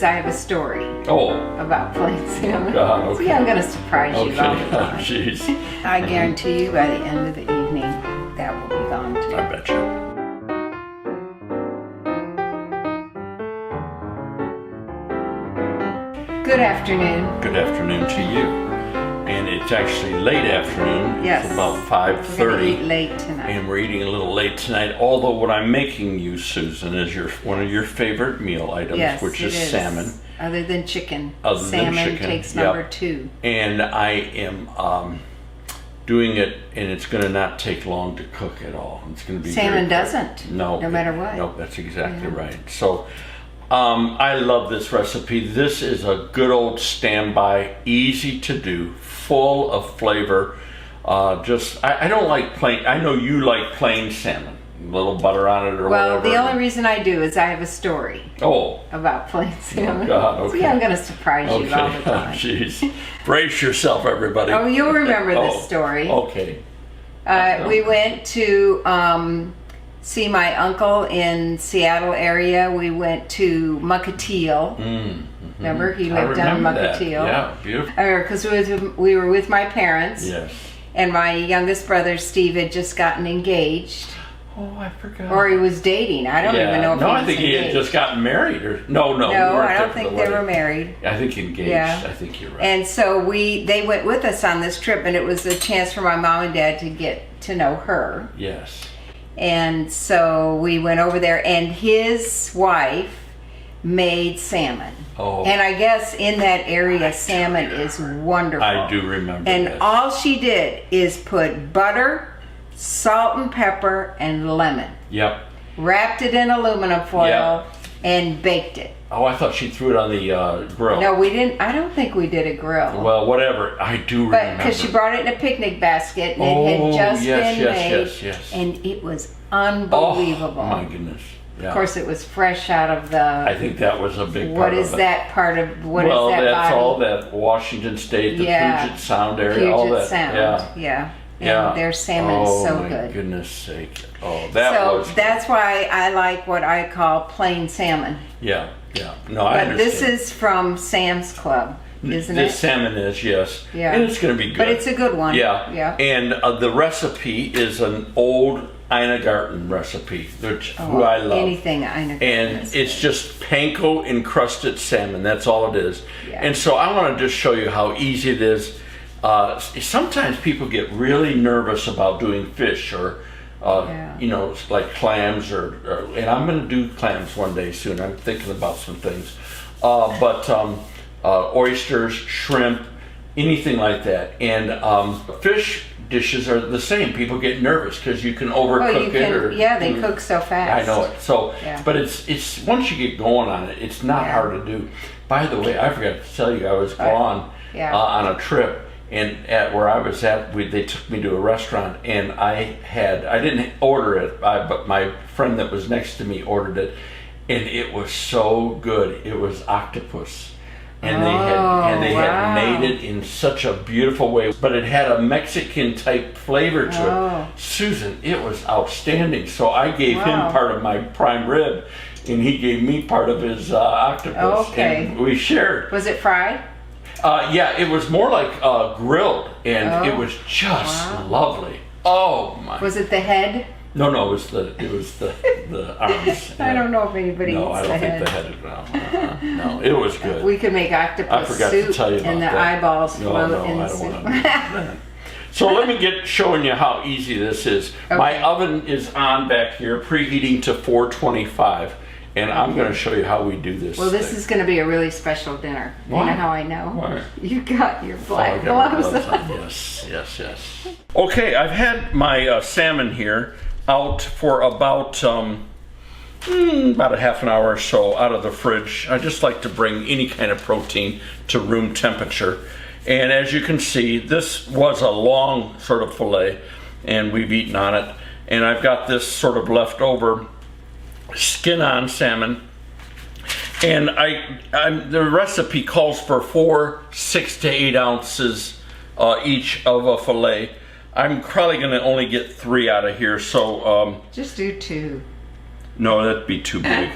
I have a story about plain salmon. God, okay. See, I'm going to surprise you all the time. Jeez. I guarantee you by the end of the evening, that will be gone too. I bet you. Good afternoon. Good afternoon to you. And it's actually late afternoon. Yes. It's about 5:30. We're going to eat late tonight. And we're eating a little late tonight. Although what I'm making you, Susan, is one of your favorite meal items, Yes, which it is salmon. Other than chicken. Other than Salmon chicken, takes yep. number 2. And I am doing it, and it's going to not take long to cook at all. It's going to be Salmon very quick. doesn't. No matter what. No, that's exactly right. So I love this recipe. This is a good old standby, easy to do, full of flavor. I don't like plain. I know you like plain salmon. A little butter on it or well, whatever. the only reason I do is I have a story about plain salmon. Oh, God, okay. See, I'm going to surprise you all the time. Jeez. Brace yourself, everybody. Oh, you'll remember this story. Okay. We went to see my uncle in Seattle area. We went to Mukilteo. Remember, he lived down in Mukilteo. Yeah, beautiful. Because we were with my parents. Yes. And my youngest brother Steve had just gotten engaged. Oh, I forgot. Or he was dating. I don't even know if he was I think engaged. he had just gotten married. No, No, I don't think they were married. I think engaged. Yeah. I think you're right. And so they went with us on this trip, and it was a chance for my mom and dad to get to know her. Yes. And so we went over there, and his wife made salmon. Oh. And I guess in that area, salmon is wonderful. I do remember And this. all she did is put butter, salt and pepper, and lemon. Yep. Wrapped it in aluminum foil, Yeah. and baked it. Oh, I thought she threw it on the grill. No, we didn't. I don't think we did a grill. Well, whatever. I do remember. But because she brought it in a picnic basket, and it had just been made, yes. and it was unbelievable. Oh, my goodness. Yeah. Of course, it was fresh out of the. I think that was a big part What of is it. that part of? What is well, that that's body? all that Washington State, the Puget Sound area, all Puget that. Sound. Yeah. And their salmon is so good. Oh my goodness sake! Oh, So was. that's why I like what I call plain salmon. Yeah. No, I But understand. this is from Sam's Club, isn't it? This salmon is, yes. Yeah. And it's going to be good. But it's a good one. Yeah. Yeah. And the recipe is an old Ina Garten recipe, who I love. Anything Ina Garten. And it's just panko encrusted salmon. That's all it is. Yeah. And so I want to just show you how easy it is. Sometimes people get really nervous about doing fish or like clams and I'm going to do clams one day soon. I'm thinking about some things. But oysters, shrimp, anything like that. And fish dishes are the same. People get nervous because you can overcook it. They cook so fast. I know it. So, Yeah. but it's once you get going on it, it's not hard to do. By the way, I forgot to tell you, I was gone on a trip. And at where I was at, they took me to a restaurant, and I didn't order it, but my friend that was next to me ordered it, and it was so good. It was octopus, and they had made it in such a beautiful way, but it had a Mexican type flavor to it. Susan, it was outstanding. So I gave him part of my prime rib, and he gave me part of his octopus, and we shared. Was it fried? It was more like grilled, and it was just lovely. Oh my! Was it the head? No, it was the arms. I don't know if anybody eats the head. No, I don't think the head. No, it was good. We could make octopus I forgot soup to tell you about and the that. eyeballs float in the I don't soup. want to do that. So let me get showing you how easy this is. Okay. My oven is on back here, preheating to 425. And I'm going to show you how we do this. Well, this is going to be a really special dinner. Why? You know how I know? Why? You got your black I got my gloves on. Yes. Okay, I've had my salmon here out for about a half an hour or so out of the fridge. I just like to bring any kind of protein to room temperature. And as you can see, this was a long sort of fillet, and we've eaten on it. And I've got this sort of leftover skin-on salmon, and the recipe calls for 6 to 8 ounces each of a fillet. I'm probably going to only get 3 out of here, so just do 2. No, that'd be too big.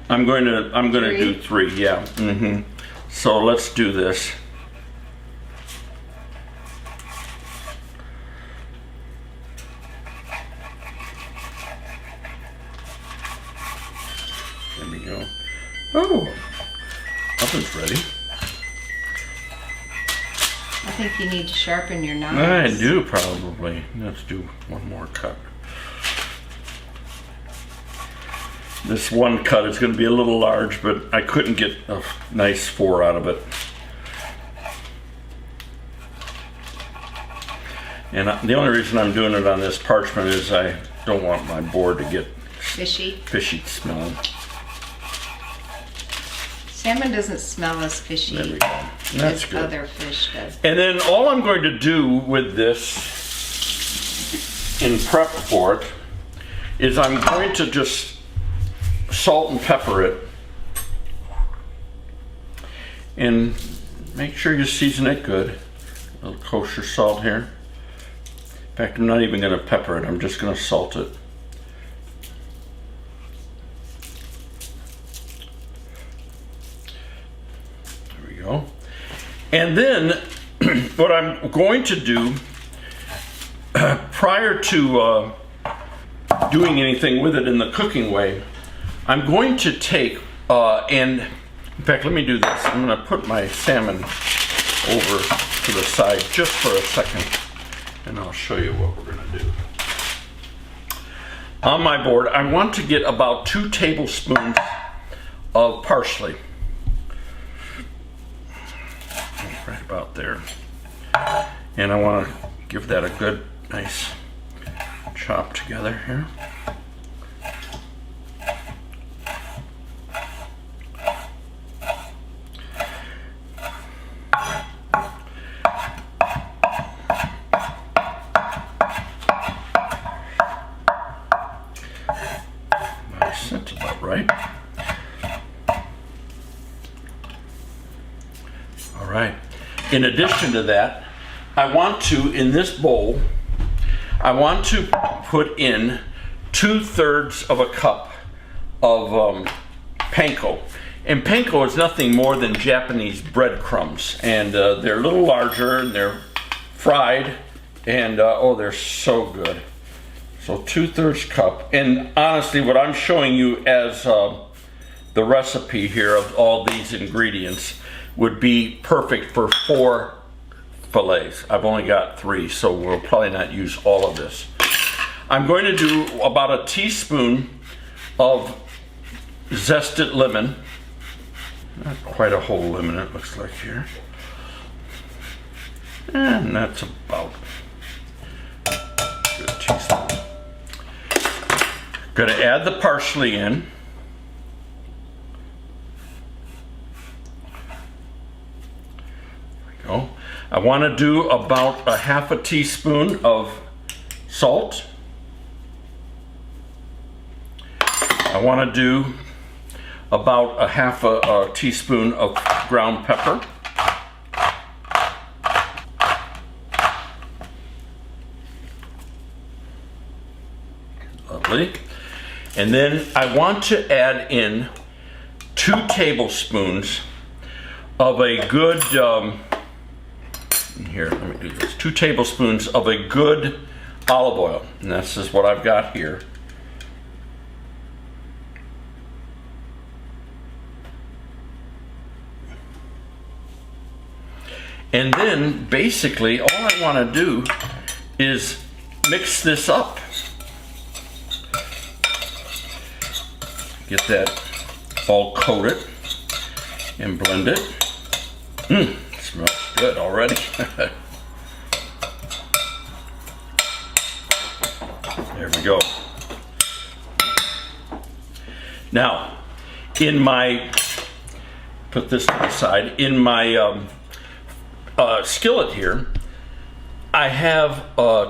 I'm going to do 3. Yeah. So let's do this. There we go. Oh, oven's ready. I think you need to sharpen your knives. I do probably. Let's do one more cut. This one cut is going to be a little large, but I couldn't get a nice 4 out of it. And the only reason I'm doing it on this parchment is I don't want my board to get fishy smelling. Salmon doesn't smell as fishy There we go. That's good. Other fish does. And then all I'm going to do with this in prep for it is I'm going to just salt and pepper it. And make sure you season it good. A little kosher salt here. In fact, I'm not even going to pepper it. I'm just going to salt it. Go. And then what I'm going to do prior to doing anything with it in the cooking way, I'm going to take and in fact, let me do this. I'm going to put my salmon over to the side just for a second, and I'll show you what we're going to do. On my board, I want to get about 2 tablespoons of parsley. Right about there. And I want to give that a good, nice chop together here. Nice, that's about right. All right. In addition to that, I want to, in this bowl, I want to put in 2/3 of a cup of panko. And panko is nothing more than Japanese breadcrumbs. And they're a little larger and they're fried. And oh, they're so good. So 2/3 cup. And honestly, what I'm showing you as the recipe here of all these ingredients would be perfect for 4 fillets. I've only got 3, so we'll probably not use all of this. I'm going to do about a teaspoon of zested lemon. Not quite a whole lemon, it looks like here. And that's about a good teaspoon. Going to add the parsley in. I want to do about a 1/2 teaspoon of salt. I want to do about a 1/2 teaspoon of ground pepper. Lovely. And then I want to add in 2 tablespoons of a good here, let me do this. 2 tablespoons of a good olive oil. And this is what I've got here. And then basically all I want to do is mix this up. Get that all coated and blend it. Smells good already. There we go. Now, in my, put this to the side, in my skillet here, I have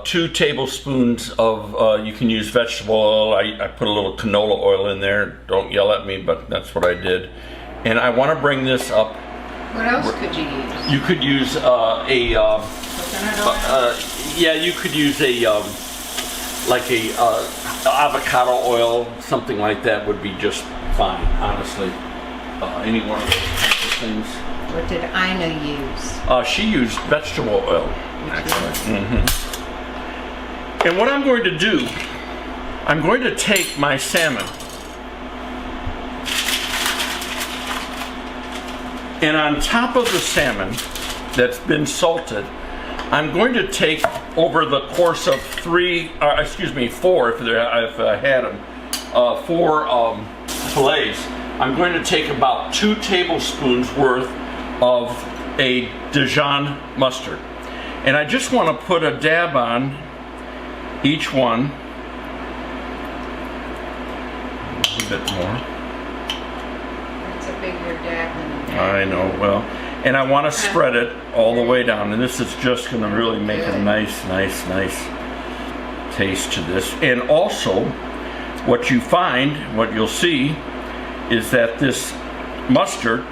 2 tablespoons of, you can use vegetable oil. I put a little canola oil in there. Don't yell at me, but that's what I did. And I want to bring this up. What else could you use? You could use Coconut oil? yeah, you could use a like a avocado oil, something like that would be just fine, honestly. Any one of those types of things. What did Ina use? She used vegetable oil, actually. And what I'm going to do, I'm going to take my salmon and on top of the salmon that's been salted, I'm going to take over the course of 4, if I had them, 4 fillets. I'm going to take about 2 tablespoons worth of a Dijon mustard. And I just want to put a dab on each one. A bit more. That's a bigger dab than a dab. I know, well. And I want to spread it all the way down. And this is just going to really make a nice taste to this. And also, what you'll see, is that this mustard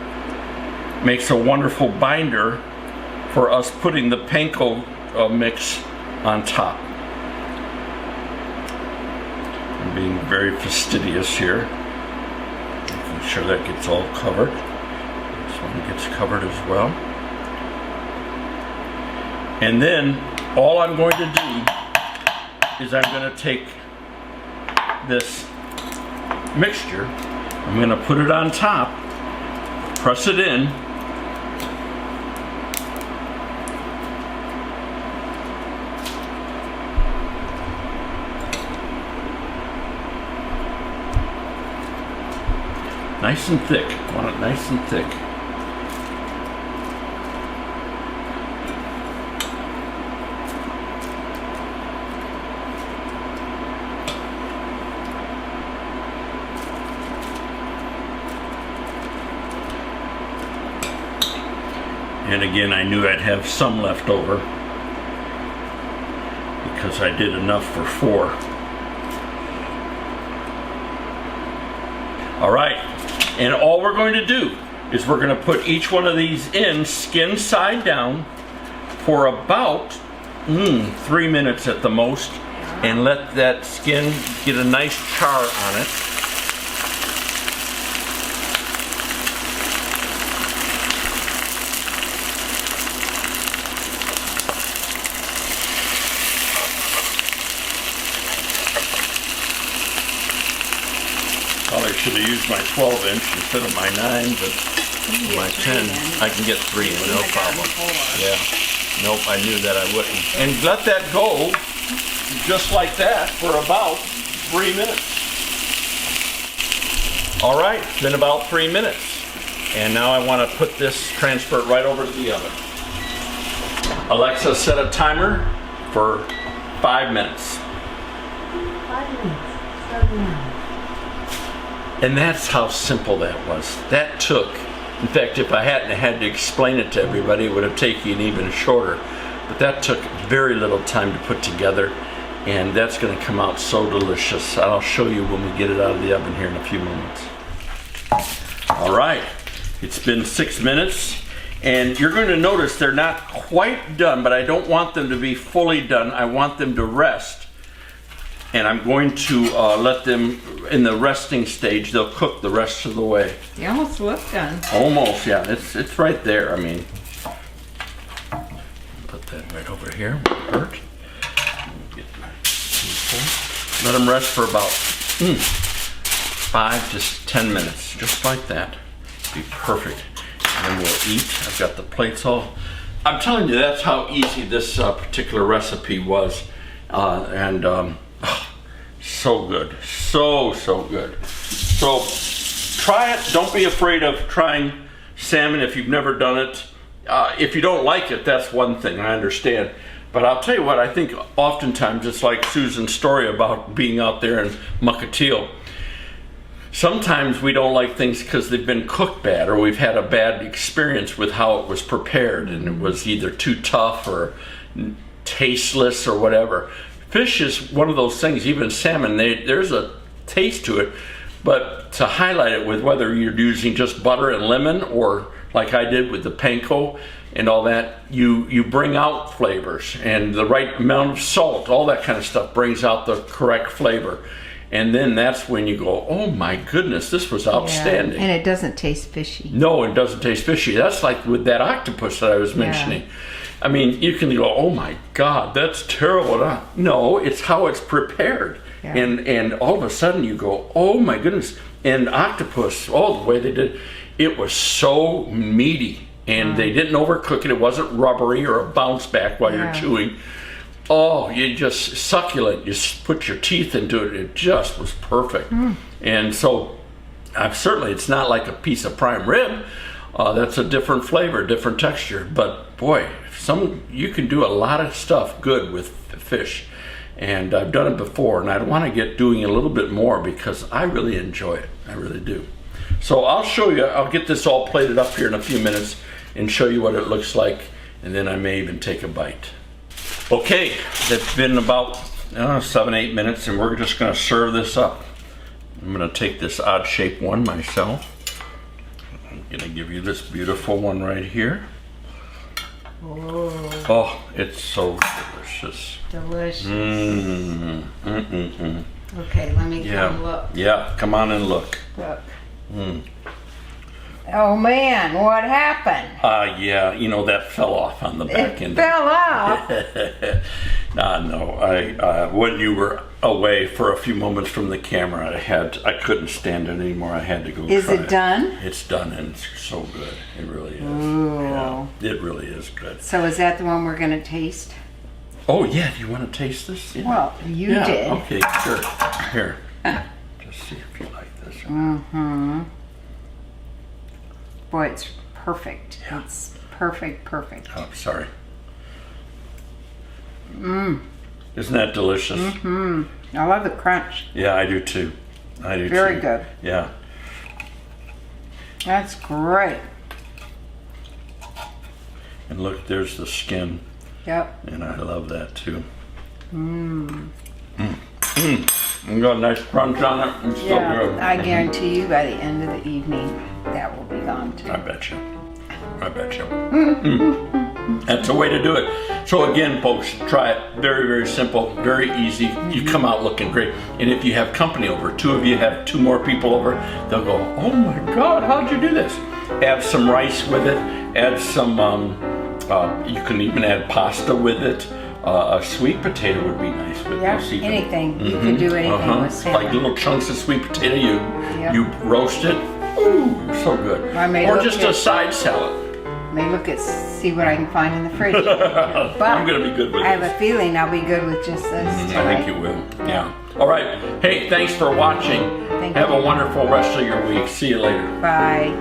makes a wonderful binder for us putting the panko mix on top. I'm being very fastidious here, making sure that gets all covered. This one gets covered as well. And then all I'm going to do is I'm going to take this mixture, I'm going to put it on top, press it in, nice and thick. I want it nice and thick. And again, I knew I'd have some left over because I did enough for 4. All right, and all we're going to do is we're going to put each one of these in skin side down for about 3 minutes at the most, and let that skin get a nice char on it. Probably should have used my 12-inch instead of my 9, but my 10, I can get 3 in, no problem. Yeah, nope, I knew that I wouldn't. And let that go just like that for about 3 minutes. All right, it's been about 3 minutes. And now I want to put this, transfer it right over to the oven. Alexa, set a timer for 5 minutes. 5 minutes, starting now. And that's how simple that was. That took, in fact, if I hadn't had to explain it to everybody, it would have taken even shorter. But that took very little time to put together, and that's going to come out so delicious. I'll show you when we get it out of the oven here in a few moments. All right, it's been 6 minutes, and you're going to notice they're not quite done, but I don't want them to be fully done. I want them to rest. And I'm going to let them, in the resting stage, they'll cook the rest of the way. You almost look done. Almost, yeah. It's right there. I mean, put that right over here. Hurt. Let them rest for about 5 to 10 minutes, just like that. Be perfect. And then we'll eat. I've got the plates all. I'm telling you, that's how easy this particular recipe was, so good, so good. So try it. Don't be afraid of trying salmon if you've never done it. If you don't like it, that's one thing, I understand. But I'll tell you what, I think oftentimes it's like Susan's story about being out there in Mukilteo. Sometimes we don't like things because they've been cooked bad, or we've had a bad experience with how it was prepared, and it was either too tough or tasteless or whatever. Fish is one of those things, even salmon, there's a taste to it, But to highlight it with whether you're using just butter and lemon or like I did with the panko and all that, you bring out flavors, and the right amount of salt, all that kind of stuff brings out the correct flavor. And then that's when you go, oh my goodness, this was outstanding. Yeah. And it doesn't taste fishy. No, it doesn't taste fishy. That's like with that octopus that I was mentioning. Yeah. I mean, you can go, oh my God, that's terrible. No, it's how it's prepared. Yeah. And all of a sudden you go, oh my goodness. And octopus, the way they did, it was so meaty. And they didn't overcook it. It wasn't rubbery or a bounce back while you're chewing. Oh, you just succulent. You put your teeth into it. It just was perfect. And so, certainly, it's not like a piece of prime rib. That's a different flavor, different texture. But boy, you can do a lot of stuff good with fish. And I've done it before, and I want to get doing a little bit more because I really enjoy it. I really do. So I'll show you. I'll get this all plated up here in a few minutes and show you what it looks like, and then I may even take a bite. Okay, it's been about 7-8 minutes, and we're just going to serve this up. I'm going to take this odd shaped one myself. I'm going to give you this beautiful one right here. Oh, it's so delicious. Delicious. Okay, let me come look. Yeah, come on and look. Look. Oh man, what happened? Yeah, that fell off on the back end. It fell off? No, when you were away for a few moments from the camera, I couldn't stand it anymore. I had to go Is try it done? It's done, and it's so good. It really is. Ooh. Yeah, it really is good. So is that the one we're going to taste? Oh yeah, do you want to taste this? Yeah. Well, you did. Okay, sure. Here, just see if you like this. Boy, it's perfect. Yeah. It's perfect. Oh, sorry. Isn't that delicious? I love the crunch. Yeah, I do too. Very good. Yeah. That's great. And look, there's the skin. Yep. And I love that too. And got a nice crunch on it. It's so good. I guarantee you by the end of the evening, that will be gone too. I bet you. That's the way to do it. So again, folks, try it. Very, very simple, very easy. You come out looking great. And if you have company over, 2 of you have 2 more people over, they'll go, oh my God, how'd you do this? Add some rice with it. Add some, you can even add pasta with it. A sweet potato would be nice with this. Yeah, anything. You can do anything with salmon. Like little chunks of sweet potato, you roast it. Ooh, so good. Or just a side salad. See what I can find in the fridge. But I'm going to be good with I have a feeling I'll be good with just this. I think you will. Yeah. All right. Hey, thanks for watching. Have a wonderful rest of your week. See you later. Bye.